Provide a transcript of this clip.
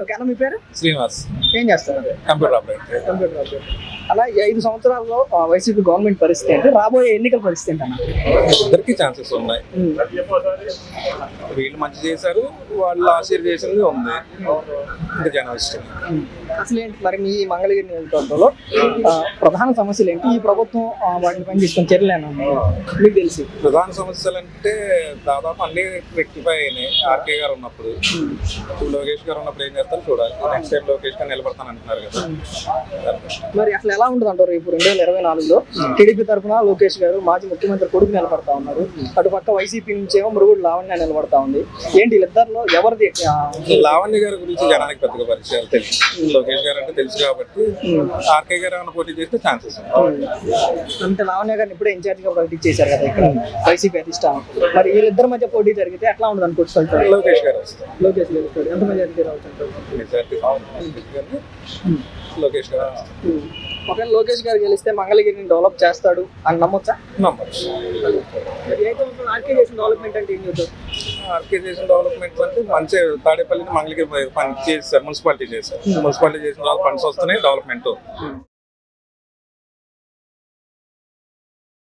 Okay అన్న, మీ పేరు? శ్రీనివాస్. ఏం చేస్తారు? Computer operator. Computer operator. అలా ఈ 5 సంవత్సరాల్లో వైసీపీ గవర్నమెంట్ పరిస్థితి ఏంటి, రాబోయే ఎన్నికల పరిస్థితి ఏంటి అన్న? ఇద్దరికి ఛాన్సెస్ ఉన్నాయి. వీళ్ళు మంచి చేశారు, వాళ్ళు ఆశీర్వదించింది ఉంది. ఇంకా జనం ఇష్టం. అసలు ఏంటి మరి మీ మంగళగిరి నియోజకవర్గంలో ప్రధాన సమస్యలు ఏంటి? ఈ ప్రభుత్వం వాటిని పని తీసుకొని చర్యలేనా మీకు తెలిసి? ప్రధాన సమస్యలు అంటే దాదాపు అన్ని రెక్టిఫై అయినాయి. ఆర్కే గారు ఉన్నప్పుడు, లోకేష్ గారు ఉన్నప్పుడు ఏం చేస్తారో చూడాలి. నెక్స్ట్ టైం లోకేష్ గారు నిలబడతాను అంటున్నారు కదా. మరి అసలు ఎలా ఉంటుంది అంటారు? ఇప్పుడు 2024లో టీడీపీ తరఫున లోకేష్ గారు మాజీ ముఖ్యమంత్రి కొడుకు నిలబడతా ఉన్నారు, అటుపక్క వైసీపీ నుంచి ఏమో మురుగుడు లావణ్య నిలబడతా ఉంది. ఏంటి వీళ్ళిద్దరిలో ఎవరిది? లావణ్య గారి గురించి జనానికి పెద్దగా పరిచయాలు తెలుసు. లోకేష్ గారు అంటే తెలుసు కాబట్టి ఆర్కే గారు ఏమైనా పోటీ చేస్తే ఛాన్సెస్ అంటే లావణ్య గారిని ఇప్పుడే ఇన్ఛార్జ్ గా ప్రకటించేశారు కదా ఇక్కడ వైసీపీ అధిష్టానం. మరి వీళ్ళిద్దరి మధ్య పోటీ జరిగితే ఎట్లా ఉంటుంది అనుకుంటున్నారు? లోకేష్ గారు వస్తారు. లోకేష్ గెలుస్తాడు. ఎంత మెజారిటీ రావచ్చు? లోకేష్ గారు. ఒకవేళ లోకేష్ గారు గెలిస్తే మంగళగిరిని డెవలప్ చేస్తాడు అని నమ్మొచ్చా? నమ్మచ్చు. ఆర్కే చేసిన డెవలప్మెంట్ అంటే ఏం చెప్తారు? ఆర్కే చేసిన డెవలప్మెంట్ అంటే మంచి తాడేపల్లిని మంగళగిరి పని చేశారు, మున్సిపాలిటీ చేశారు. మున్సిపాలిటీ చేసిన వాళ్ళు ఫండ్స్ వస్తున్నాయి, డెవలప్మెంట్.